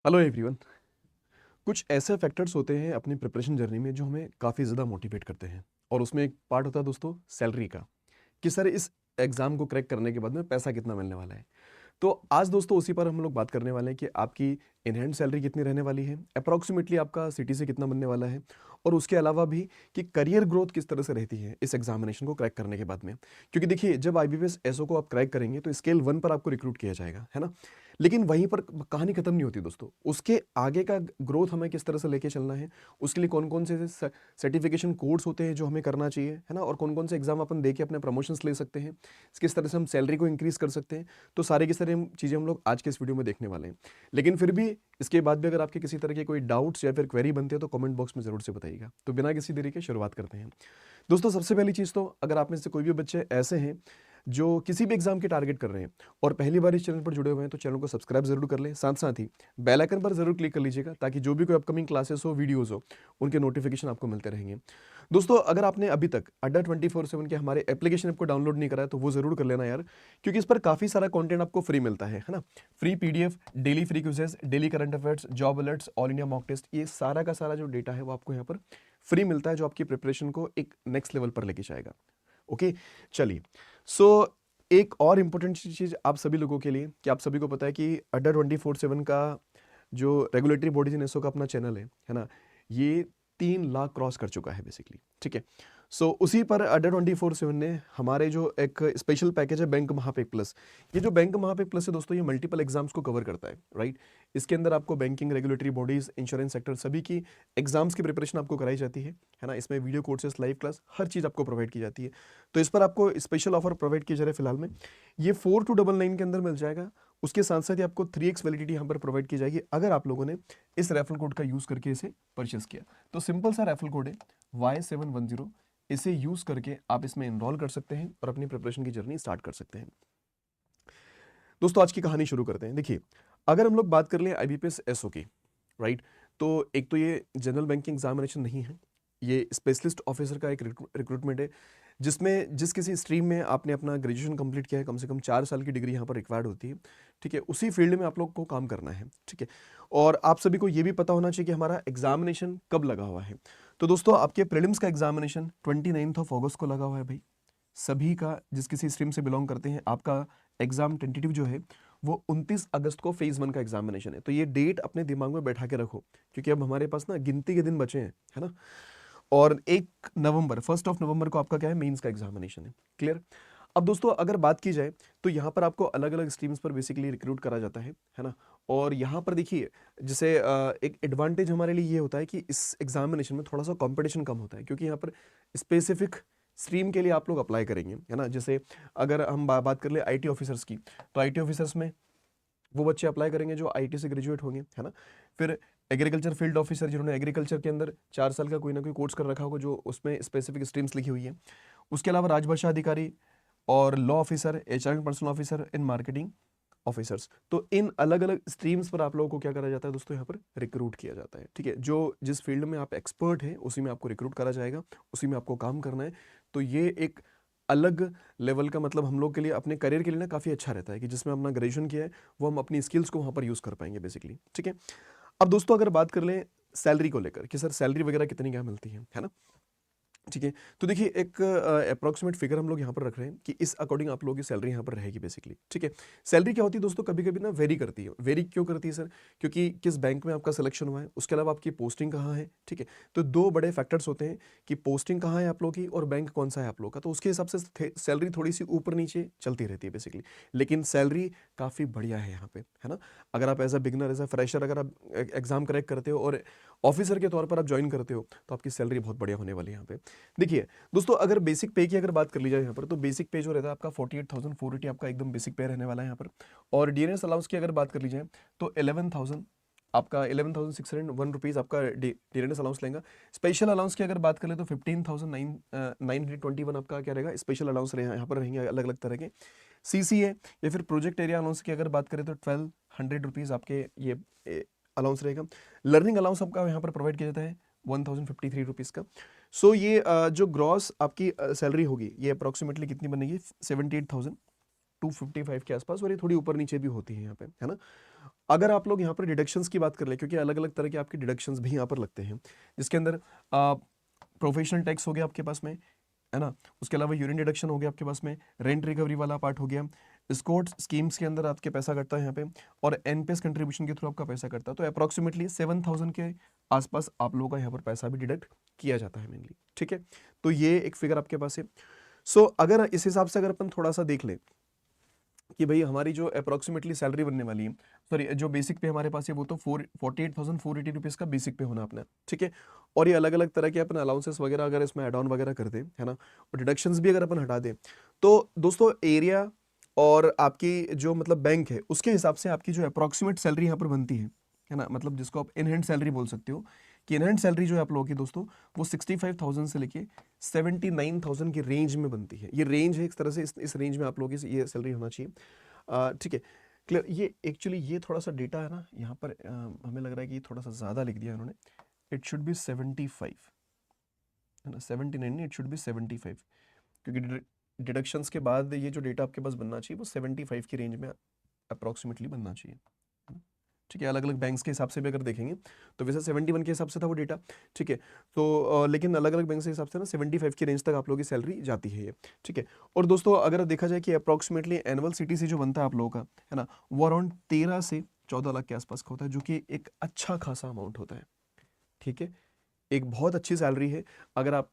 Hello everyone. कुछ ऐसे factors होते हैं अपनी प्रिपरेशन जर्नी में जो हमें काफ़ी ज़्यादा मोटिवेट करते हैं और उसमें एक पार्ट होता है दोस्तों सैलरी का, कि सर इस एग्ज़ाम को क्रैक करने के बाद में पैसा कितना मिलने वाला है। तो आज दोस्तों उसी पर हम लोग बात करने वाले हैं कि आपकी इन हैंड सैलरी कितनी रहने वाली है, अप्रॉक्सीमेटली आपका सिटी से कितना बनने वाला है, और उसके अलावा भी कि करियर ग्रोथ किस तरह से रहती है इस एग्जामिनेशन को क्रैक करने के बाद में। क्योंकि देखिए जब आईबीपीएस एसओ को आप क्रैक करेंगे तो स्केल 1 पर आपको रिक्रूट किया जाएगा, है ना। लेकिन वहीं पर कहानी खत्म नहीं होती दोस्तों, उसके आगे का ग्रोथ हमें किस तरह से लेके चलना है, उसके लिए कौन कौन से सर्टिफिकेशन कोर्स होते हैं जो हमें करना चाहिए, है ना, और कौन कौन से एग्जाम अपन दे के अपने प्रमोशंस ले सकते हैं, किस तरह से हम सैलरी को इंक्रीज कर सकते हैं। तो सारे की सारी चीज़ें हम लोग आज के इस वीडियो में देखने वाले हैं। लेकिन फिर भी इसके बाद भी अगर आपके किसी तरह के कोई डाउट्स या फिर क्वेरी बनते हैं तो कमेंट बॉक्स में ज़रूर से बताइएगा। तो बिना किसी देरी के शुरुआत करते हैं। दोस्तों सबसे पहली चीज़ तो अगर आप में से कोई भी बच्चे ऐसे हैं जो किसी भी एग्जाम की टारगेट कर रहे हैं और पहली बार इस चैनल पर जुड़े हुए हैं तो चैनल को सब्सक्राइब जरूर कर लें, साथ साथ ही बेल आइकन पर जरूर क्लिक कर लीजिएगा ताकि जो भी कोई अपकमिंग क्लासेस हो, वीडियोस हो, उनके नोटिफिकेशन आपको मिलते रहेंगे। दोस्तों अगर आपने अभी तक अड्डा 24/7 के हमारे एप्लीकेशन ऐप को डाउनलोड नहीं करा है तो वो जरूर कर लेना यार, क्योंकि इस पर काफ़ी सारा कंटेंट आपको फ्री मिलता है ना। Free PDF, daily free quizzes, daily current affairs, job alerts, all India mock test, ये सारा का सारा जो डेटा है वो आपको यहाँ पर फ्री मिलता है जो आपकी प्रिपरेशन को एक नेक्स्ट लेवल पर लेके जाएगा। ओके, चलिए। सो एक और इम्पोर्टेंट चीज़ आप सभी लोगों के लिए कि आप सभी को पता है कि अड्डा 24/7 का जो रेगुलेटरी बॉडीज इन एसओ का अपना चैनल है ना, ये 3 लाख क्रॉस कर चुका है बेसिकली, ठीक है। सो उसी पर अड्डा 24/7 ने हमारे जो एक स्पेशल पैकेज है बैंक महापेक प्लस, ये जो बैंक महापेक प्लस है दोस्तों ये मल्टीपल एग्जाम्स को कवर करता है, राइट। इसके अंदर आपको banking, regulatory bodies, insurance sector सभी की एग्जाम्स की प्रिपरेशन आपको कराई जाती है ना। इसमें वीडियो कोर्सेस, लाइव क्लास, हर चीज़ आपको प्रोवाइड की जाती है। तो इस पर आपको स्पेशल ऑफर प्रोवाइड किया जा रहा है फिलहाल में, ये 4299 के अंदर मिल जाएगा। उसके साथ साथ ही आपको 3x वैलिडिटी यहाँ पर प्रोवाइड की जाएगी अगर आप लोगों ने इस रेफरल कोड का यूज़ करके इसे परचेस किया। तो सिंपल सा रेफरल कोड है Y710, इसे यूज़ करके आप इसमें इनरोल कर सकते हैं और अपनी प्रिपरेशन की जर्नी स्टार्ट कर सकते हैं। दोस्तों आज की कहानी शुरू करते हैं। देखिए अगर हम लोग बात कर लें आईबीपीएस एसओ की, राइट, तो एक तो ये जनरल बैंकिंग एग्जामिनेशन नहीं है, ये स्पेशलिस्ट ऑफिसर का एक रिक्रूटमेंट है जिसमें जिस किसी स्ट्रीम में आपने अपना ग्रेजुएशन कंप्लीट किया है, कम से कम 4 साल की डिग्री यहाँ पर रिक्वायर्ड होती है, ठीक है। उसी फील्ड में आप लोग को काम करना है, ठीक है। और आप सभी को ये भी पता होना चाहिए कि हमारा एग्जामिनेशन कब लगा हुआ है। तो दोस्तों आपके प्रीलिम्स का एग्जामिनेशन 29 अगस्त को लगा हुआ है भाई। सभी का जिस किसी स्ट्रीम से बिलोंग करते हैं आपका एग्जाम टेंटेटिव जो है वो 29 अगस्त को फेज 1 का एग्जामिनेशन है। तो ये डेट अपने दिमाग में बैठा के रखो क्योंकि अब हमारे पास ना गिनती के दिन बचे हैं, है ना। और 1 नवंबर, 1 नवंबर को आपका क्या है, मेंस का एग्जामिनेशन है। क्लियर। अब दोस्तों अगर बात की जाए तो यहाँ पर आपको अलग अलग स्ट्रीम्स पर बेसिकली रिक्रूट करा जाता है ना। और यहाँ पर देखिए जैसे एक एडवांटेज हमारे लिए ये होता है कि इस एग्जामिनेशन में थोड़ा सा कंपटीशन कम होता है क्योंकि यहाँ पर स्पेसिफिक स्ट्रीम के लिए आप लोग अप्लाई करेंगे, है ना। जैसे अगर हम बात कर ले आईटी ऑफिसर्स की, तो आईटी ऑफिसर्स में वो बच्चे अप्लाई करेंगे जो आईटी से ग्रेजुएट होंगे, है ना। फिर एग्रीकल्चर फील्ड ऑफिसर जिन्होंने एग्रीकल्चर के अंदर 4 साल का कोई ना कोई कोर्स कर रखा होगा जो उसमें स्पेसिफिक स्ट्रीम्स लिखी हुई है। उसके अलावा राजभाषा अधिकारी और law officer, HR and personal officer in marketing officers. तो इन अलग अलग स्ट्रीम्स पर आप लोगों को क्या करा जाता है दोस्तों, यहाँ पर रिक्रूट किया जाता है, ठीक है। जो जिस फील्ड में आप एक्सपर्ट हैं उसी में आपको रिक्रूट करा जाएगा, उसी में आपको काम करना है। तो ये एक अलग लेवल का मतलब हम लोग के लिए अपने करियर के लिए ना काफ़ी अच्छा रहता है कि जिसमें अपना ग्रेजुएशन किया है वो हम अपनी स्किल्स को वहाँ पर यूज़ कर पाएंगे बेसिकली, ठीक है। अब दोस्तों अगर बात कर लें सैलरी को लेकर कि सर सैलरी वगैरह कितनी क्या मिलती है ना, ठीक है। तो देखिए एक अप्रॉक्सीमेट फिगर हम लोग यहाँ पर रख रहे हैं कि इस अकॉर्डिंग आप लोगों की सैलरी यहाँ पर रहेगी बेसिकली, ठीक है। सैलरी क्या होती है दोस्तों, कभी कभी ना वेरी करती है। वेरी क्यों करती है सर, क्योंकि किस बैंक में आपका सिलेक्शन हुआ है, उसके अलावा आपकी पोस्टिंग कहाँ है, ठीक है। तो दो बड़े फैक्टर्स होते हैं कि पोस्टिंग कहाँ है आप लोगों की और बैंक कौन सा है आप लोग का। तो उसके हिसाब से सैलरी थोड़ी सी ऊपर नीचे चलती रहती है बेसिकली, लेकिन सैलरी काफ़ी बढ़िया है यहाँ पे, है ना। अगर आप as a beginner, as a fresher अगर आप एग्जाम क्रैक करते हो और ऑफिसर के तौर पर आप ज्वाइन करते हो तो आपकी सैलरी बहुत बढ़िया होने वाली है यहाँ पे। देखिए दोस्तों अगर बेसिक पे की अगर बात कर ली जाए यहाँ पर, तो बेसिक पे जो रहता है आपका 48,480 आपका एकदम बेसिक पे रहने वाला है यहाँ पर। और डीएनएस अलाउंस की अगर बात कर ली जाए तो 11,000 आपका 11,601 रुपीज़ आपका डीएनएस अलाउंस लेगा। स्पेशल अलाउंस की अगर बात करें तो 15,921 आपका क्या रहेगा, स्पेशल अलाउंस यहाँ पर रहेंगे अलग अलग तरह के। सीसीए या फिर प्रोजेक्ट एरिया अलाउंस की अगर बात करें तो 1,200 रुपीज़ आपके ये अलाउंस रहेगा। लर्निंग अलाउंस आपका यहाँ पर प्रोवाइड किया जाता है 1,053 रुपीज़ का। सो ये जो ग्रॉस आपकी सैलरी होगी ये अप्रॉक्सीमेटली कितनी बनेगी, 78,000, 255 के आसपास, और ये थोड़ी ऊपर नीचे भी होती है यहाँ पे, है ना। अगर आप लोग यहाँ पर डिडक्शंस की बात कर ले, क्योंकि अलग अलग तरह के आपके डिडक्शंस भी यहाँ पर लगते हैं, जिसके अंदर प्रोफेशनल टैक्स हो गया आपके पास में, है ना। उसके अलावा यूरिन डिडक्शन हो गया आपके पास में, रेंट रिकवरी वाला पार्ट हो गया, स्कोर्ट्स स्कीम्स के अंदर आपके पैसा कटता है यहाँ पे, और एनपीएस कंट्रीब्यूशन के थ्रू आपका पैसा कटता है। तो अप्रॉक्सीमेटली 7,000 के आसपास आप लोगों का यहाँ पर पैसा भी डिडक्ट किया जाता है मेनली, ठीक है। तो ये एक फिगर आपके पास है। सो अगर इस हिसाब से अगर अपन थोड़ा सा देख लें कि भाई हमारी जो अप्रॉक्सीमेटली सैलरी बनने वाली है, सॉरी जो बेसिक पे हमारे पास है वो तो 48,480 रुपीज़ का बेसिक पे होना अपना, ठीक है। और ये अलग अलग तरह के अपन अलाउंसेस वगैरह अगर इसमें एड ऑन वगैरह कर दें, है ना, और डिडक्शंस भी अगर अपन हटा दें, तो दोस्तों एरिया और आपकी जो मतलब बैंक है उसके हिसाब से आपकी जो अप्रॉक्सीमेट सैलरी यहाँ पर बनती है ना, मतलब जिसको आप इन हैंड सैलरी बोल सकते हो, कि इन हैंड सैलरी जो है आप लोगों की दोस्तों वो 65,000 से लेके 79,000 की रेंज में बनती है। ये रेंज है, एक तरह से इस रेंज में आप लोगों की ये सैलरी होना चाहिए, ठीक है। क्लियर। ये एक्चुअली ये थोड़ा सा डेटा है ना यहाँ पर, हमें लग रहा है कि ये थोड़ा सा ज़्यादा लिख दिया इन्होंने। इट शुड बी 75, है ना, 79 नहीं, इट शुड बी 75, क्योंकि डिडक्शंस के बाद ये जो डेटा आपके पास बनना चाहिए वो 75 की रेंज में अप्रॉक्सीमेटली बनना चाहिए, है ना? ठीक है। अलग अलग बैंक्स के हिसाब से भी अगर देखेंगे तो वैसे 71 के हिसाब से था वो डेटा, ठीक है। तो लेकिन अलग अलग बैंक के हिसाब से ना 75 की रेंज तक आप लोगों की सैलरी जाती है ये, ठीक है। और दोस्तों अगर देखा जाए कि अप्रॉक्सीमेटली एनुअल सीटीसी जो बनता है आप लोगों का, है ना, वो अराउंड 13 से 14 लाख के आसपास का होता है, जो कि एक अच्छा खासा अमाउंट होता है, ठीक है। एक बहुत अच्छी सैलरी है। अगर आप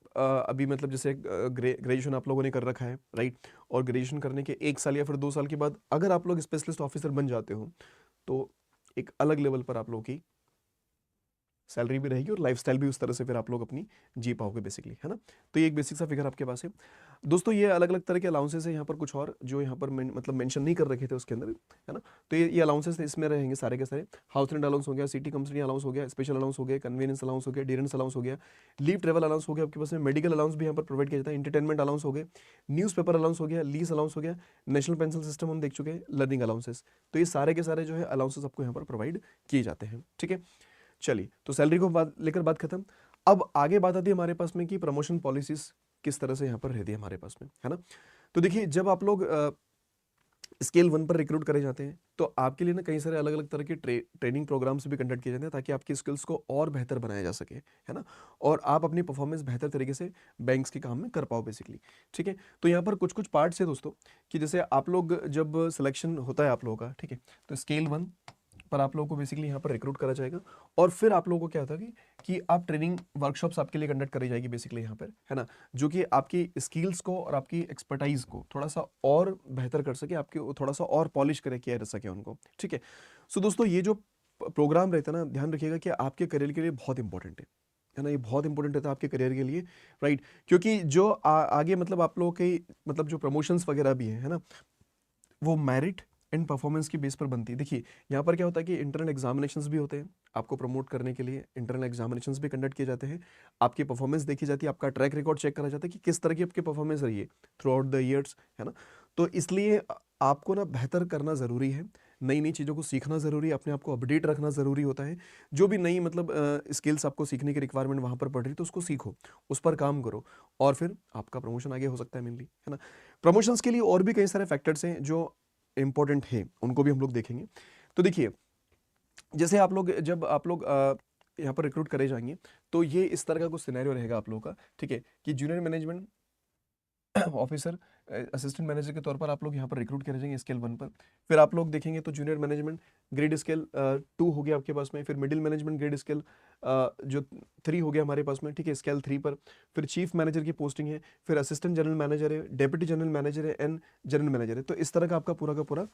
अभी मतलब जैसे ग्रेजुएशन आप लोगों ने कर रखा है, राइट, और ग्रेजुएशन करने के 1 साल या फिर 2 साल के बाद अगर आप लोग स्पेशलिस्ट ऑफिसर बन जाते हो, तो एक अलग लेवल पर आप लोगों की सैलरी भी रहेगी और लाइफस्टाइल भी उस तरह से फिर आप लोग अपनी जी पाओगे बेसिकली, है ना। तो ये एक बेसिक सा फिगर आपके पास है दोस्तों। ये अलग अलग तरह के अलाउंसेस है यहाँ पर, कुछ और जो यहाँ पर मतलब मेंशन नहीं कर रखे थे उसके अंदर, है ना। तो ये अलाउंसेस इसमें रहेंगे सारे के सारे। हाउस रेंट अलाउंस हो गया, सिटी कंपनी अलाउंस हो गया, स्पेशल अलाउंस हो गया, कन्वीनियंस अलाउंस हो गया, डियरेंस अलाउंस हो गया, लीव ट्रेवल अलाउंस हो गया आपके पास में, मेडिकल अलाउंस भी यहाँ पर प्रोवाइड किया जाता है, इंटरटेनमेंट अलाउंस हो गए, न्यूज़पेपर अलाउंस हो गया, लीज अलाउंस हो गया, नेशनल पेंशन सिस्टम हम देख चुके हैं, लर्निंग अलाउंसेस। तो ये सारे के सारे जो है अलाउंसेस आपको यहाँ पर प्रोवाइड किए जाते हैं, ठीक है। चलिए, तो सैलरी को लेकर बात खत्म। अब आगे बात आती है हमारे पास में कि प्रमोशन पॉलिसीज किस तरह से यहाँ पर रहती है हमारे पास में, है ना। तो देखिए जब आप लोग स्केल 1 पर रिक्रूट करे जाते हैं तो आपके लिए ना कई सारे अलग अलग तरह के ट्रेनिंग प्रोग्राम्स भी कंडक्ट किए जाते हैं, ताकि आपकी स्किल्स को और बेहतर बनाया जा सके, है ना, और आप अपनी परफॉर्मेंस बेहतर तरीके से बैंक्स के काम में कर पाओ बेसिकली, ठीक है। तो यहाँ पर कुछ कुछ पार्ट्स है दोस्तों, कि जैसे आप लोग जब सिलेक्शन होता है आप लोगों का, ठीक है, तो स्केल 1 पर आप लोगों को बेसिकली यहाँ पर रिक्रूट करा जाएगा, और फिर आप लोगों को क्या होता है कि आप ट्रेनिंग वर्कशॉप्स आपके लिए कंडक्ट करी जाएगी बेसिकली यहाँ पर, है ना, जो कि आपकी स्किल्स को और आपकी एक्सपर्टाइज को थोड़ा सा और बेहतर कर सके, आपके थोड़ा सा और पॉलिश करे किया जा सके उनको, ठीक है। सो दोस्तों ये जो प्रोग्राम रहता है ना, ध्यान रखिएगा कि आपके करियर के लिए बहुत इंपॉर्टेंट है ना, ये बहुत इंपॉर्टेंट रहता है आपके करियर के लिए, राइट। क्योंकि जो आगे मतलब आप लोगों के मतलब जो प्रमोशंस वगैरह भी है ना, वो मेरिट एंड परफॉर्मेंस की बेस पर बनती है। देखिए यहाँ पर क्या होता है कि इंटरनल एग्जामिनेशंस भी होते हैं, आपको प्रमोट करने के लिए इंटरनल एग्जामिनेशंस भी कंडक्ट किए जाते हैं, आपकी परफॉर्मेंस देखी जाती है, आपका ट्रैक रिकॉर्ड चेक करा जाता है कि किस तरह की आपकी परफॉर्मेंस रही है थ्रू आउट द ईयर्स, है ना। तो इसलिए आपको ना बेहतर करना ज़रूरी है, नई नई चीज़ों को सीखना ज़रूरी है, अपने आप को अपडेट रखना ज़रूरी होता है। जो भी नई मतलब स्किल्स आपको सीखने की रिक्वायरमेंट वहाँ पर पड़ रही है तो उसको सीखो, उस पर काम करो, और फिर आपका प्रमोशन आगे हो सकता है मेनली, है ना। प्रमोशंस के लिए और भी कई सारे फैक्टर्स हैं जो इंपॉर्टेंट है, उनको भी हम लोग देखेंगे। तो देखिए जैसे आप लोग जब आप लोग यहाँ पर रिक्रूट करे जाएंगे तो ये इस तरह का कुछ सिनेरियो रहेगा आप लोगों का, ठीक है, कि junior management officer assistant manager के तौर पर आप लोग यहाँ पर रिक्रूट करे जाएंगे स्केल 1 पर। फिर आप लोग देखेंगे तो जूनियर मैनेजमेंट ग्रेड स्केल 2 हो गया आपके पास में, फिर मिडिल मैनेजमेंट ग्रेड स्केल जो 3 हो गया हमारे पास में, ठीक है, स्केल 3 पर। फिर चीफ मैनेजर की पोस्टिंग है, फिर असिस्टेंट जनरल मैनेजर है, डेप्यूटी जनरल मैनेजर है एंड जनरल मैनेजर है। तो इस तरह का आपका पूरा का पूरा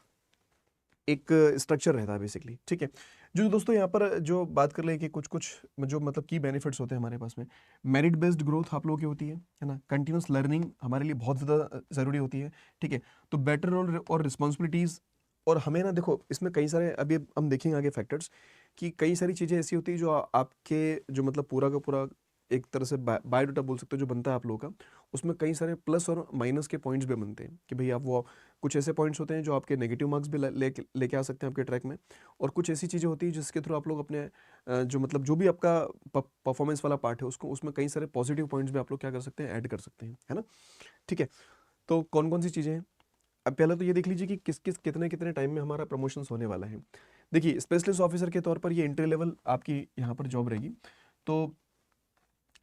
एक स्ट्रक्चर रहता है बेसिकली, ठीक है। जो दोस्तों यहाँ पर जो बात कर ले कि कुछ कुछ जो मतलब की बेनिफिट्स होते हैं हमारे पास में, मेरिट बेस्ड ग्रोथ आप लोगों की होती है ना, कंटिन्यूस लर्निंग हमारे लिए बहुत ज़्यादा ज़रूरी होती है, ठीक है। तो बेटर रोल और रिस्पॉन्सिबिलिटीज़, और हमें ना देखो इसमें कई सारे अभी हम देखेंगे आगे फैक्टर्स, कि कई सारी चीज़ें ऐसी होती है जो आपके जो मतलब पूरा का पूरा एक तरह से बायोडाटा बोल सकते हो जो बनता है आप लोगों का, उसमें कई सारे प्लस और माइनस के पॉइंट्स भी बनते हैं, कि भाई आप वो कुछ ऐसे पॉइंट्स होते हैं जो आपके नेगेटिव मार्क्स भी लेके आ सकते हैं आपके ट्रैक में, और कुछ ऐसी चीज़ें होती हैं जिसके थ्रू आप लोग अपने जो मतलब जो भी आपका परफॉर्मेंस वाला पार्ट है उसको उसमें कई सारे पॉजिटिव पॉइंट्स भी आप लोग क्या कर सकते हैं, ऐड कर सकते हैं, है ना, ठीक है। तो कौन कौन सी चीज़ें हैं, अब पहले तो ये देख लीजिए कि किस किस कितने कितने टाइम में हमारा प्रमोशंस होने वाला है। देखिए स्पेशलिस्ट ऑफिसर के तौर पर ये एंट्री लेवल आपकी यहाँ पर जॉब रहेगी। तो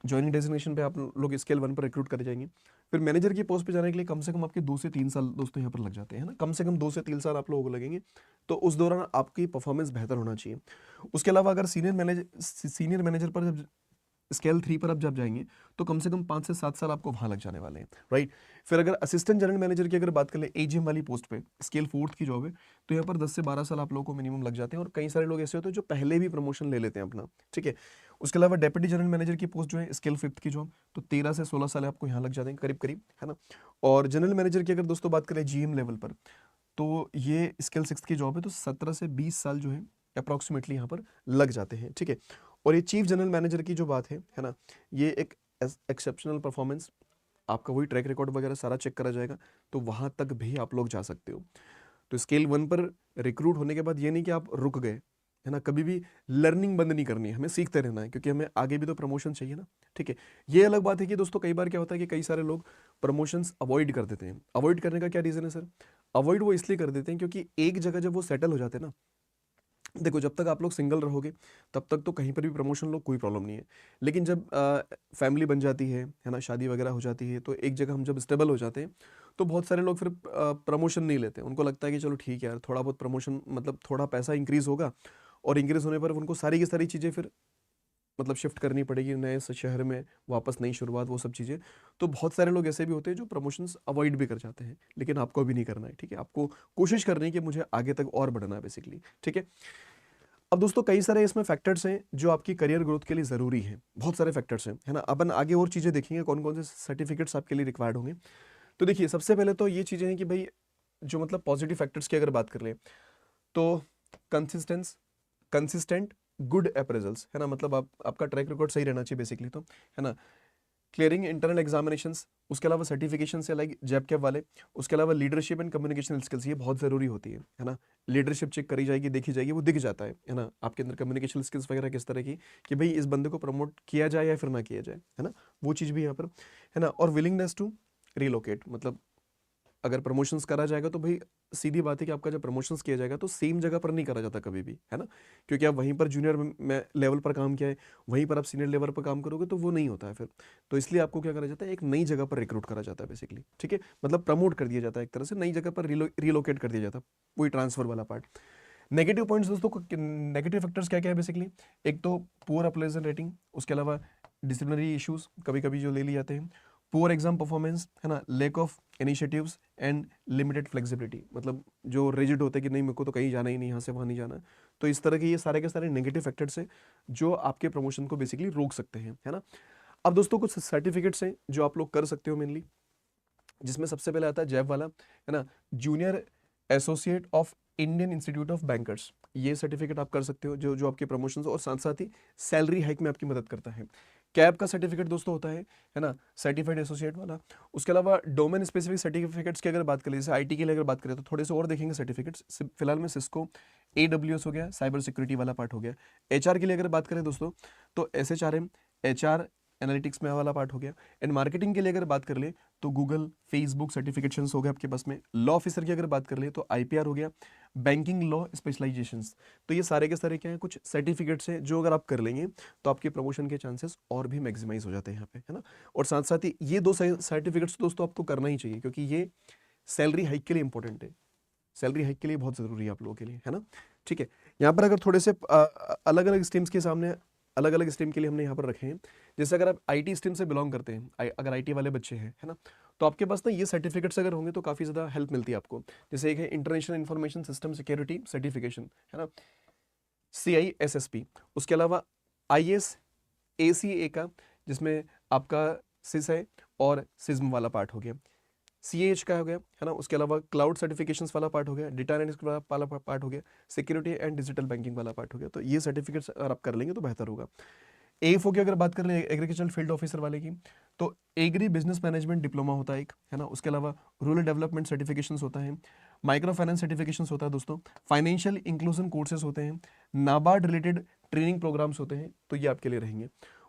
जॉइनिंग डेजिग्नेशन पे आप लोग स्केल 1 पर रिक्रूट करे जाएंगे। फिर मैनेजर की पोस्ट पे जाने के लिए कम से कम आपके 2 से 3 साल दोस्तों यहाँ पर लग जाते हैं ना, कम से कम 2 से 3 साल आप लोगों को लगेंगे। तो उस दौरान आपकी परफॉर्मेंस बेहतर होना चाहिए। उसके अलावा अगर सीनियर मैनेजर पर जब स्केल 3 पर आप जब जाएंगे तो कम से कम 5 से 7 साल आपको वहाँ लग जाने वाले हैं, राइट। फिर अगर असिस्टेंट जनरल मैनेजर की अगर बात कर ले एजीएम वाली पोस्ट पे, स्केल 4 की जॉब है, तो यहाँ पर 10 से 12 साल आप लोगों को मिनिमम लग जाते हैं। और कई सारे लोग ऐसे होते हैं जो पहले भी प्रमोशन ले लेते हैं अपना, ठीक है। उसके अलावा डेप्यूटी जनरल मैनेजर की पोस्ट जो है स्केल 5 की जॉब, तो 13 से 16 साल आपको यहाँ लग जाते हैं करीब करीब, है ना। और जनरल मैनेजर की अगर दोस्तों बात करें जीएम लेवल पर, तो ये स्केल 6 की जॉब है, तो 17 से 20 साल जो है अप्रॉक्सीमेटली यहाँ पर लग जाते हैं, ठीक है। और ये चीफ जनरल मैनेजर की जो बात है ना, ये एक एक्सेप्शनल परफॉर्मेंस, आपका वही ट्रैक रिकॉर्ड वगैरह सारा चेक करा जाएगा, तो वहाँ तक भी आप लोग जा सकते हो। तो स्केल 1 पर रिक्रूट होने के बाद ये नहीं कि आप रुक गए, है ना। कभी भी लर्निंग बंद नहीं करनी है, हमें सीखते रहना है, क्योंकि हमें आगे भी तो प्रमोशन चाहिए ना, ठीक है। ये अलग बात है कि दोस्तों कई बार क्या होता है कि कई सारे लोग प्रमोशंस अवॉइड कर देते हैं। अवॉइड करने का क्या रीज़न है सर? अवॉइड वो इसलिए कर देते हैं क्योंकि एक जगह जब वो सेटल हो जाते हैं ना, देखो जब तक आप लोग सिंगल रहोगे तब तक तो कहीं पर भी प्रमोशन लो कोई प्रॉब्लम नहीं है। लेकिन जब फैमिली बन जाती है ना, शादी वगैरह हो जाती है, तो एक जगह हम जब स्टेबल हो जाते हैं तो बहुत सारे लोग फिर प्रमोशन नहीं लेते। उनको लगता है कि चलो ठीक है यार, थोड़ा बहुत प्रमोशन मतलब थोड़ा पैसा इंक्रीज होगा, और इंक्रीज होने पर उनको सारी की सारी चीज़ें फिर मतलब शिफ्ट करनी पड़ेगी नए शहर में, वापस नई शुरुआत, वो सब चीज़ें। तो बहुत सारे लोग ऐसे भी होते हैं जो प्रमोशंस अवॉइड भी कर जाते हैं, लेकिन आपको अभी नहीं करना है, ठीक है। आपको कोशिश करनी है कि मुझे आगे तक और बढ़ना है बेसिकली, ठीक है। अब दोस्तों कई सारे इसमें फैक्टर्स हैं जो आपकी करियर ग्रोथ के लिए ज़रूरी हैं, बहुत सारे फैक्टर्स हैं, है ना। अपन आगे और चीज़ें देखेंगे कौन कौन से सर्टिफिकेट्स आपके लिए रिक्वायर्ड होंगे। तो देखिए सबसे पहले तो ये चीज़ें हैं कि भाई जो मतलब पॉजिटिव फैक्टर्स की अगर बात कर ले, तो कंसिस्टेंस कंसिस्टेंट गुड अप्रेजल्स, है ना, मतलब आपका ट्रैक रिकॉर्ड सही रहना चाहिए बेसिकली, तो है ना। क्लियरिंग इंटरनल एग्जामिनेशंस, उसके अलावा सर्टिफिकेशन से लाइक जैब कैब वाले, उसके अलावा लीडरशिप एंड कम्युनिकेशन स्किल्स, ये बहुत ज़रूरी होती है ना। लीडरशिप चेक करी जाएगी, देखी जाएगी, वो दिख जाता है ना आपके अंदर कम्युनिकेशन स्किल्स वगैरह किस तरह की, कि भाई इस बंदे को प्रमोट किया जाए या फिर ना किया जाए, है ना। वो चीज़ भी यहाँ पर है ना। और विलिंगनेस टू रिलोकेट, मतलब अगर प्रमोशंस करा जाएगा तो भाई सीधी बात है कि आपका जब प्रमोशंस किया जाएगा तो सेम जगह पर नहीं करा जाता कभी भी, है ना। क्योंकि आप वहीं पर जूनियर में लेवल पर काम किया है, वहीं पर आप सीनियर लेवल पर काम करोगे तो वो नहीं होता है फिर। तो इसलिए आपको क्या करा जाता है, एक नई जगह पर रिक्रूट करा जाता है बेसिकली, ठीक है। मतलब प्रमोट कर दिया जाता है एक तरह से, नई जगह पर रिलोकेट कर दिया जाता है, वही ट्रांसफर वाला पार्ट। नेगेटिव पॉइंट्स दोस्तों, नेगेटिव फैक्टर्स क्या क्या है बेसिकली? एक तो पुअर अप्लेजन रेटिंग, उसके अलावा डिसिप्लिनरी इश्यूज कभी कभी जो ले लिए जाते हैं, पुअर एग्जाम परफॉर्मेंस, है ना, lack of initiatives and limited flexibility, मतलब जो रिजिड होते हैं कि नहीं मेरे को तो कहीं जाना ही नहीं, यहाँ से वहाँ नहीं जाना। तो इस तरह के ये सारे के सारे नेगेटिव फैक्टर्स हैं जो आपके प्रमोशन को बेसिकली रोक सकते हैं, है ना। अब दोस्तों कुछ सर्टिफिकेट्स हैं जो आप लोग कर सकते हो मेनली, जिसमें सबसे पहले आता है जैब वाला, है ना, junior associate of Indian institute of bankers. ये सर्टिफिकेट आप कर सकते हो जो जो आपके प्रमोशंस और साथ साथ ही सैलरी हाइक में आपकी मदद करता है। कैब का सर्टिफिकेट दोस्तों होता है ना, सर्टिफाइड एसोसिएट वाला। उसके अलावा डोमेन स्पेसिफिक सर्टिफिकेट्स की अगर बात करें, जैसे आईटी के लिए अगर बात करें तो थोड़े से और देखेंगे सर्टिफिकेट्स। फिलहाल में सिस्को AWS हो गया, साइबर सिक्योरिटी वाला पार्ट हो गया। एचआर के लिए अगर बात करें दोस्तों तो SHRM, HR एनालिटिक्स में वाला पार्ट हो गया। एंड मार्केटिंग के लिए अगर बात कर ले तो गूगल, फेसबुक सर्टिफिकेशंस हो गए आपके पास में। लॉ ऑफिसर की अगर बात कर ले तो IPR हो गया, बैंकिंग लॉ स्पेशलाइजेशंस। तो ये सारे के सारे क्या है, कुछ सर्टिफिकेट्स हैं जो अगर आप कर लेंगे तो आपके प्रमोशन के चांसेस और भी मैक्सिमाइज हो जाते हैं यहाँ पे, है ना। और साथ साथ ही ये दो सर्टिफिकेट्स दोस्तों आपको करना ही चाहिए, क्योंकि ये सैलरी हाइक के लिए इंपॉर्टेंट है, सैलरी हाइक के लिए बहुत ज़रूरी है आप लोगों के लिए, है ना। ठीक है, यहाँ पर अगर थोड़े से अलग अलग स्ट्रीम्स के सामने अलग अलग स्ट्रीम के लिए हमने यहाँ पर रखे हैं। जैसे अगर आप IT स्ट्रीम से बिलोंग करते हैं, अगर IT वाले बच्चे हैं, है ना, तो आपके पास ना ये सर्टिफिकेट्स अगर होंगे तो काफ़ी ज़्यादा हेल्प मिलती है आपको। जैसे एक है international information system security certification, है ना, CISSP। उसके अलावा IS ACA का, जिसमें आपका सिस है और सिज्म वाला पार्ट हो गया। CAH का हो गया, है ना। उसके अलावा क्लाउड सर्टिफिकेशंस वाला पार्ट हो गया, डेटा एनालिटिक्स वाला पार्ट हो गया, सिक्योरिटी एंड डिजिटल बैंकिंग वाला पार्ट हो गया। तो ये सर्टिफिकेट्स अगर आप कर लेंगे तो बेहतर होगा। AFO की अगर बात कर ले, एग्रीकल्चरल फील्ड ऑफिसर वाले की, तो एग्री बिजनेस मैनेजमेंट डिप्लोमा होता है एक, है ना। उसके अलावा रूरल डेवलपमेंट सर्टिफिकेशंस होता है, माइक्रो फाइनेंस सर्टिफिकेशंस होता है दोस्तों, फाइनेंशियल इंक्लूजन कोर्सेज होते हैं, नाबार्ड रिलेटेड ट्रेनिंग प्रोग्राम्स होते हैं, तो ये आपके लिए रहेंगे।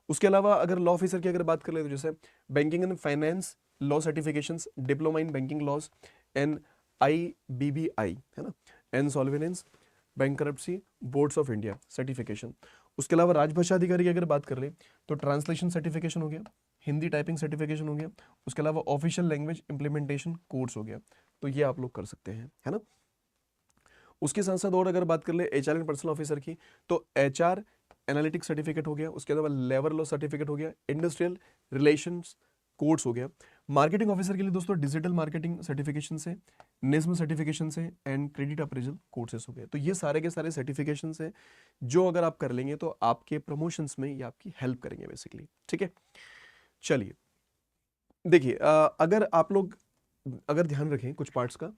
उसके अलावा अगर लॉ ऑफिसर की अगर बात कर ले तो जैसे banking and finance law certifications, diploma in banking laws and IBBI है ना, insolvency, bankruptcy, boards of India certification. उसके अलावा राजभाषा अधिकारी की अगर बात कर ले तो ट्रांसलेशन सर्टिफिकेशन हो गया, हिंदी टाइपिंग सर्टिफिकेशन हो गया, उसके अलावा ऑफिशियल लैंग्वेज इंप्लीमेंटेशन कोर्स हो गया। तो ये आप लोग कर सकते हैं, है ना। उसके साथ साथ और अगर बात कर ले HR एंड पर्सनल ऑफिसर की, तो HR एनालिटिक्स सर्टिफिकेट हो गया, उसके अलावा लेबर लॉ सर्टिफिकेट हो गया, इंडस्ट्रियल रिलेशंस कोर्स हो गया। मार्केटिंग ऑफिसर के लिए दोस्तों डिजिटल मार्केटिंग सर्टिफिकेशन से, निज्म सर्टिफिकेशन से एंड क्रेडिट अप्रेजल कोर्सेस हो गए। तो ये सारे के सारे सर्टिफिकेशन है जो अगर आप कर लेंगे तो आपके प्रमोशंस में ये आपकी हेल्प करेंगे बेसिकली, ठीक है। चलिए देखिए, अगर आप लोग अगर ध्यान रखें कुछ पार्ट्स का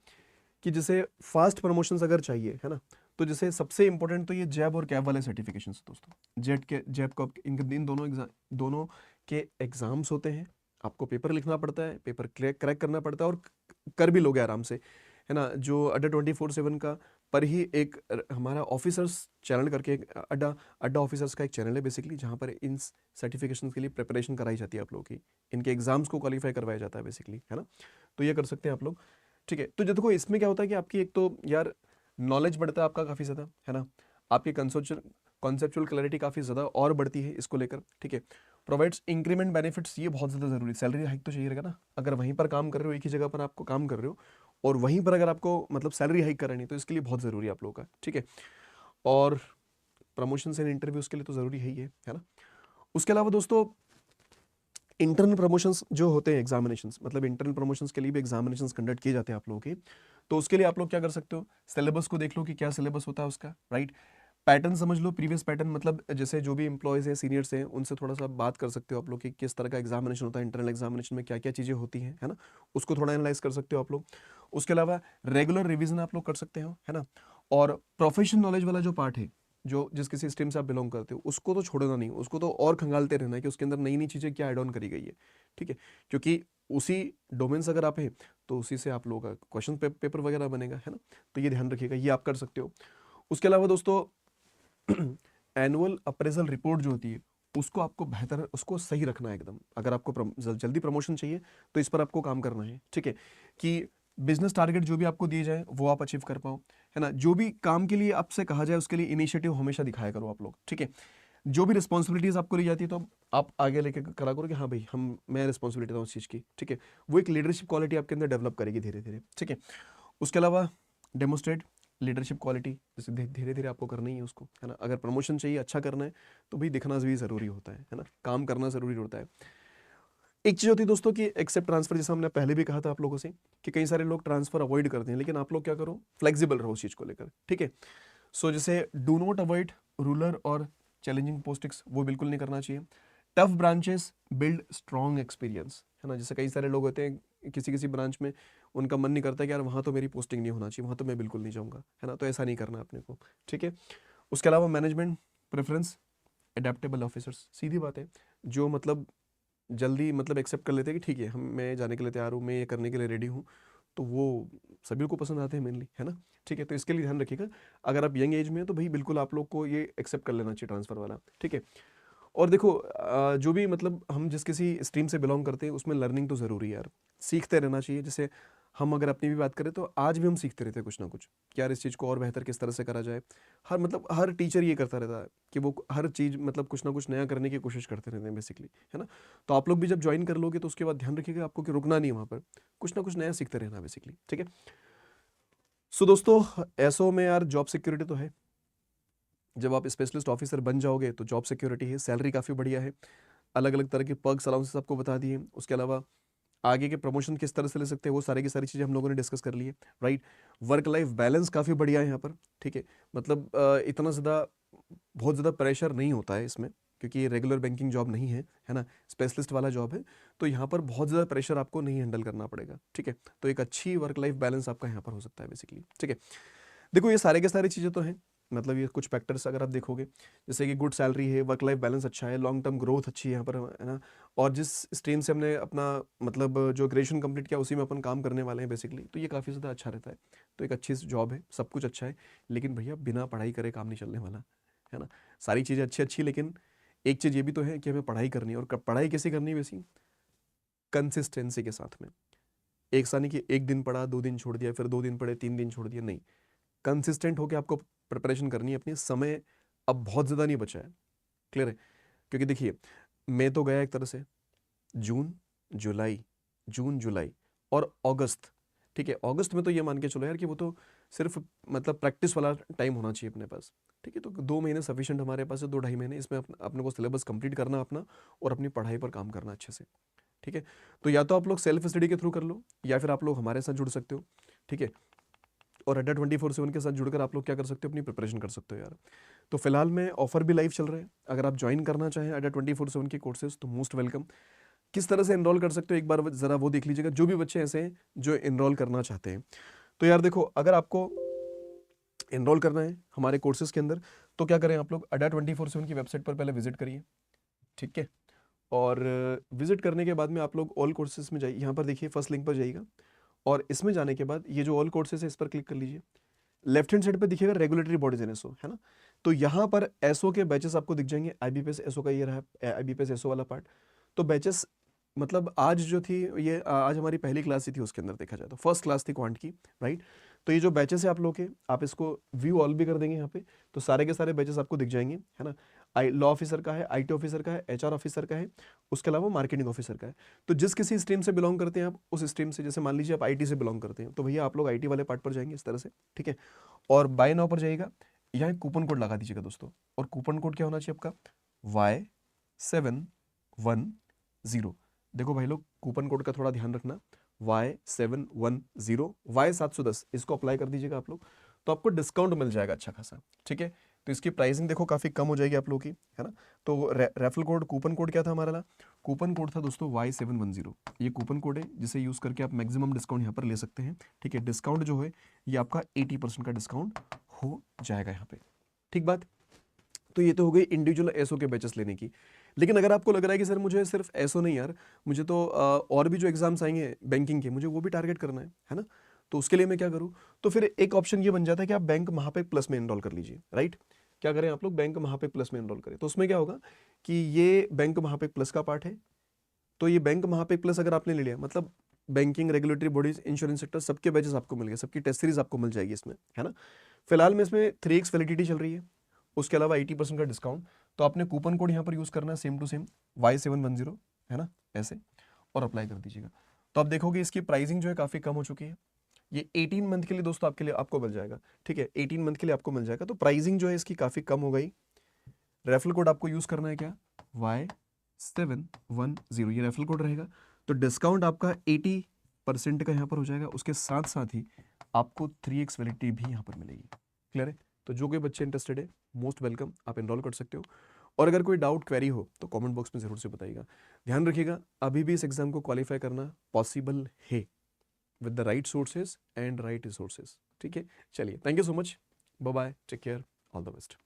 कि जैसे फास्ट प्रमोशंस अगर चाहिए, है ना, तो जैसे सबसे इंपॉर्टेंट तो ये जैब और कैब वाले सर्टिफिकेशंस दोस्तों। जैब को इन दोनों के एग्जाम्स होते हैं, आपको पेपर लिखना पड़ता है, पेपर क्रैक करना पड़ता है और कर भी लोगे आराम से, है ना। जो अड्डा 24/7 का पर ही एक हमारा ऑफिसर्स चैनल करके एक अड्डा ऑफिसर्स का एक चैनल है बेसिकली, जहाँ पर इन सर्टिफिकेशन के लिए प्रिपरेशन कराई जाती है आप लोगों की, इनके एग्जाम्स को क्वालिफाई करवाया जाता है बेसिकली, है ना। तो ये कर सकते हैं आप लोग, ठीक है। तो देखो इसमें क्या होता है कि आपकी एक तो यार नॉलेज बढ़ता है आपका काफ़ी ज़्यादा, है ना। आपकी कॉन्सेप्चुअल क्लैरिटी काफ़ी ज़्यादा और बढ़ती है इसको लेकर, ठीक है। प्रोवाइड्स इंक्रीमेंट बेनिफिट्स, ये बहुत ज़्यादा ज़रूरी, सैलरी हाइक तो चाहिए रहेगा ना। अगर वहीं पर काम कर रहे हो, एक ही जगह पर आपको काम कर रहे हो और वहीं पर अगर आपको मतलब सैलरी हाइक करनी है तो इसके लिए बहुत ज़रूरी है आप लोगों का, ठीक है। और प्रमोशन एंड इंटरव्यूज़ के लिए तो ज़रूरी है ना। उसके अलावा दोस्तों इंटरनल प्रमोशंस जो होते हैं, एग्जामिनेशंस, मतलब इंटरनल प्रमोशंस के लिए भी एग्जामिनेशंस कंडक्ट किए जाते हैं आप लोगों के। तो उसके लिए आप लोग क्या कर सकते हो, सिलेबस को देख लो कि क्या सिलेबस होता है उसका, राइट। पैटर्न समझ लो, प्रीवियस पैटर्न, मतलब जैसे जो भी एम्प्लॉयज़ हैं, सीनियर्स हैं, उनसे थोड़ा सा बात कर सकते हो आप लोग कि किस तरह का एग्जामिनेशन होता है, इंटरनल एग्जामिनेशन में क्या क्या चीज़ें होती हैं, है ना। उसको थोड़ा एनालाइज कर सकते हो आप लोग। उसके अलावा रेगुलर रिविजन आप लोग कर सकते हो, है ना। और प्रोफेशनल नॉलेज वाला जो पार्ट है, जो जिस किसी स्ट्रीम से आप बिलोंग करते हो, उसको तो छोड़ना नहीं, उसको तो और खंगालते रहना है कि उसके अंदर नई नई चीज़ें क्या ऐड ऑन करी गई है, ठीक है। क्योंकि उसी डोमेन से अगर आप हैं तो उसी से आप लोगों का क्वेश्चन पेपर वगैरह बनेगा, है ना। तो ये ध्यान रखिएगा, ये आप कर सकते हो। उसके अलावा दोस्तों एनुअल अप्रेजल रिपोर्ट जो होती है उसको आपको बेहतर, उसको सही रखना है एकदम। अगर आपको जल्दी प्रमोशन चाहिए तो इस पर आपको काम करना है, ठीक है। कि बिजनेस टारगेट जो भी आपको दिए जाए वो आप अचीव कर पाओ, है ना। जो भी काम के लिए आपसे कहा जाए उसके लिए इनिशिएटिव हमेशा दिखाया करो आप लोग, ठीक है। जो भी रिस्पॉन्सिबिलिटीज आपको ली जाती है तो आप आगे लेके करा करो कि हाँ भाई मैं रिस्पॉन्सिबिलिटी था उस चीज़ की, ठीक है। वो एक लीडरशिप क्वालिटी आपके अंदर डेवलप करेगी धीरे धीरे, ठीक है। उसके अलावा डेमोस्ट्रेट लीडरशिप क्वालिटी, जैसे धीरे धीरे आपको करना ही है उसको, है ना। अगर प्रमोशन चाहिए, अच्छा करना है तो भाई दिखना भी ज़रूरी होता है ना, काम करना ज़रूरी होता है। एक चीज़ होती है दोस्तों कि एक्सेप्ट ट्रांसफर, जैसा हमने पहले भी कहा था आप लोगों से कि कई सारे लोग ट्रांसफर अवॉइड करते हैं, लेकिन आप लोग क्या करो, फ्लेक्सिबल रहो उस चीज़ को लेकर, ठीक है। सो जैसे डू नॉट अवॉइड रूरल और चैलेंजिंग पोस्टिंग्स, वो बिल्कुल नहीं करना चाहिए। Tough branches build strong experience, है ना। जैसे कई सारे लोग होते हैं किसी किसी ब्रांच में उनका मन नहीं करता कि यार वहाँ तो मेरी पोस्टिंग नहीं होना चाहिए, वहाँ तो मैं बिल्कुल नहीं जाऊँगा, है ना। तो ऐसा नहीं करना अपने को, ठीक है। उसके अलावा मैनेजमेंट प्रेफरेंस एडेप्टेबल ऑफिसर्स, सीधी बात है, जो मतलब जल्दी मतलब एक्सेप्ट कर लेते हैं कि ठीक है हम मैं जाने के लिए तैयार हूँ, मैं ये करने के लिए रेडी हूँ, तो वो सभी को पसंद आते हैं मेनली, है ना। ठीक है, तो इसके लिए ध्यान रखिएगा। अगर आप यंग एज में हैं तो भाई बिल्कुल आप लोग को ये एक्सेप्ट कर लेना चाहिए ट्रांसफ़र वाला, ठीक है। और देखो जो भी मतलब हम जिस किसी स्ट्रीम से बिलोंग करते हैं उसमें लर्निंग तो ज़रूरी है यार, सीखते रहना चाहिए। जैसे हम अगर अपनी भी बात करें तो आज भी हम सीखते रहते हैं कुछ ना कुछ कि यार इस चीज़ को और बेहतर किस तरह से करा जाए। हर मतलब हर टीचर ये करता रहता है कि वो हर चीज़ मतलब कुछ ना कुछ नया करने की कोशिश करते रहते हैं बेसिकली, है ना। तो आप लोग भी जब ज्वाइन कर लोगे तो उसके बाद ध्यान रखिएगा आपको कि रुकना नहीं है वहाँ पर, कुछ ना कुछ नया सीखते रहना बेसिकली, ठीक है। सो दोस्तों एसओ में यार जॉब सिक्योरिटी तो है, जब आप स्पेशलिस्ट ऑफिसर बन जाओगे तो जॉब सिक्योरिटी है, सैलरी काफ़ी बढ़िया है, अलग अलग तरह के पर्क्स अलाउंसेस आपको बता दिए। उसके अलावा आगे के प्रमोशन किस तरह से ले सकते हैं वो सारी की सारी चीज़ें हम लोगों ने डिस्कस कर ली है, राइट। वर्क लाइफ बैलेंस काफ़ी बढ़िया है यहाँ पर, ठीक है। मतलब इतना ज़्यादा बहुत ज़्यादा प्रेशर नहीं होता है इसमें, क्योंकि ये रेगुलर बैंकिंग जॉब नहीं है ना, स्पेशलिस्ट वाला जॉब है। तो यहाँ पर बहुत ज़्यादा प्रेशर आपको नहीं हैंडल करना पड़ेगा, ठीक है। तो एक अच्छी वर्क लाइफ बैलेंस आपका यहाँ पर हो सकता है बेसिकली, ठीक है। देखो ये सारे के सारी चीज़ें तो हैं, मतलब ये कुछ फैक्टर्स अगर आप देखोगे, जैसे कि गुड सैलरी है, वर्क लाइफ बैलेंस अच्छा है, लॉन्ग टर्म ग्रोथ अच्छी है यहाँ पर, है ना। और जिस स्ट्रीम से हमने अपना मतलब जो ग्रेजुएशन कंप्लीट किया उसी में अपन काम करने वाले हैं बेसिकली, तो ये काफ़ी ज़्यादा अच्छा रहता है। तो एक अच्छी जॉब है, सब कुछ अच्छा है, लेकिन भैया बिना पढ़ाई करे काम नहीं चलने वाला, है ना। सारी चीज़ें अच्छी अच्छी, लेकिन एक चीज़ ये भी तो है कि हमें पढ़ाई करनी है, और पढ़ाई कैसे करनी है वैसी, कंसिस्टेंसी के साथ में। एक साल नहीं कि एक दिन पढ़ा 2 दिन छोड़ दिया, फिर 2 दिन पढ़े 3 दिन छोड़ दिया, नहीं। कंसिस्टेंट होकर आपको प्रिपरेशन करनी है अपनी। समय अब बहुत ज़्यादा नहीं बचा है, क्लियर है? क्योंकि देखिए मई तो गया एक तरह से, जून जुलाई, जून जुलाई और अगस्त, ठीक है। अगस्त में तो ये मान के चलो यार कि वो तो सिर्फ मतलब प्रैक्टिस वाला टाइम होना चाहिए अपने पास, ठीक है। तो 2 महीने सफिशिएंट हमारे पास है, 2 ढाई महीने, इसमें अपने को सिलेबस कंप्लीट करना अपना और अपनी पढ़ाई पर काम करना अच्छे से, ठीक है। तो या तो आप लोग सेल्फ स्टडी के थ्रू कर लो, या फिर आप लोग हमारे साथ जुड़ सकते हो, ठीक है। और अड्डा 24/7 के साथ जुड़कर आप लोग क्या कर सकते हो, अपनी प्रिपरेशन कर सकते हो यार। तो फिलहाल में ऑफर भी लाइव चल रहा है, अगर आप ज्वाइन करना चाहें अड्डा 24/7 के कोर्सेज तो मोस्ट वेलकम। किस तरह से एनरोल कर सकते हो एक बार ज़रा वो देख लीजिएगा, जो भी बच्चे ऐसे हैं जो एनरोल करना चाहते हैं। तो यार देखो, अगर आपको एनरोल करना है हमारे कोर्सेज के अंदर तो क्या करें, आप लोग अड्डा 24/7 की वेबसाइट पर पहले विजिट करिए, ठीक है। और विजिट करने के बाद में आप लोग ऑल कोर्सेज में जाइए, यहाँ पर देखिए फर्स्ट लिंक पर जाइएगा, और इसमें जाने के बाद ये जो ऑल कोर्सेज है इस पर क्लिक कर लीजिए। लेफ्ट हैंड साइड पे दिखेगा रेगुलेटरी बॉडीज एंड एसओ, है ना। तो यहाँ पर एसओ के बैचेस आपको दिख जाएंगे, आईबीपीएस एसओ का ये रहा, आईबीपीएस एसओ वाला पार्ट। तो बैचेस मतलब आज जो थी ये आज हमारी पहली क्लास ही थी, उसके अंदर देखा जाए तो फर्स्ट क्लास थी क्वांट की, राइट। तो ये जो बैचेस है आप लोग के, आप इसको व्यू ऑल भी कर देंगे यहाँ पे, तो सारे के सारे बैचेस आपको दिख जाएंगे, है ना। लॉ ऑफिसर का है, आईटी ऑफिसर का है, एचआर ऑफिसर का है, उसके अलावा मार्केटिंग ऑफिसर का है। तो जिस किसी स्ट्रीम से बिलोंग करते हैं आप, उस स्ट्रीम से, जैसे मान लीजिए आप आईटी से बिलोंग करते हैं तो भैया आप लोग आईटी वाले पार्ट पर जाएंगे इस तरह से, ठीक है। और बाय नाउ पर जाइएगा, यहाँ एक कूपन कोड लगा दीजिएगा दोस्तों, और कूपन कोड क्या होना चाहिए आपका, Y710। देखो भाई लोग, कूपन कोड का थोड़ा ध्यान रखना, Y710, Y710 इसको अप्लाई कर दीजिएगा आप लोग, तो आपको डिस्काउंट मिल जाएगा अच्छा खासा, ठीक है। तो इसकी प्राइसिंग देखो काफ़ी कम हो जाएगी आप लोगों की, है ना। तो रेफरल कोड, कूपन कोड क्या था हमारा, कूपन कोड था दोस्तों Y710। ये कूपन कोड है जिसे यूज़ करके आप मैक्सिमम डिस्काउंट यहाँ पर ले सकते हैं, ठीक है। डिस्काउंट जो है ये आपका 80% का डिस्काउंट हो जाएगा यहाँ पे, ठीक बात। तो ये तो हो गई इंडिविजुअल एसओ के बैचेस लेने की। लेकिन अगर आपको लग रहा है कि सर मुझे सिर्फ एसओ नहीं यार, मुझे तो और भी जो एग्जाम्स आएंगे बैंकिंग के, मुझे वो भी टारगेट करना है ना। तो उसके लिए मैं क्या करूँ, तो फिर एक ऑप्शन ये बन जाता है कि आप बैंक महापेक प्लस में एनरोल कर लीजिए, राइट। क्या करें आप लोग, बैंक महापेक प्लस में एनरोल करें। तो उसमें क्या होगा कि ये बैंक महापेक प्लस का पार्ट है। तो ये बैंक महापेक प्लस अगर आपने ले लिया, मतलब banking, regulatory bodies, insurance sector, सबके बैचेस आपको मिल गए, सबकी टेस्ट सीरीज आपको मिल जाएगी इसमें, है ना। फिलहाल में इसमें 3x वैलिडिटी चल रही है, उसके अलावा 80% का डिस्काउंट। तो आपने कूपन कोड यहाँ पर यूज़ करना है सेम टू सेम Y710, है ना, ऐसे, और अप्लाई कर दीजिएगा। तो आप देखोगे इसकी प्राइसिंग जो है काफ़ी कम हो चुकी है। ये 18 मंथ के लिए दोस्तों आपके लिए आपको मिल जाएगा, ठीक है। 18 मंथ के लिए आपको मिल जाएगा, तो प्राइसिंग जो है इसकी काफ़ी कम हो गई। रेफरल कोड आपको यूज़ करना है क्या, Y710, ये रेफरल कोड रहेगा। तो डिस्काउंट आपका 80% का यहाँ पर हो जाएगा, उसके साथ साथ ही आपको 3x वैलिडिटी भी यहाँ पर मिलेगी, क्लियर है। तो जो कोई बच्चे इंटरेस्टेड है, मोस्ट वेलकम, आप एनरोल कर सकते हो। और अगर कोई डाउट क्वेरी हो तो कमेंट बॉक्स में ज़रूर से बताइएगा। ध्यान रखिएगा, अभी भी इस एग्जाम को क्वालिफाई करना पॉसिबल है with the right sources and right resources, ठीक है। चलिए, thank you so much, bye bye, take care, all the best.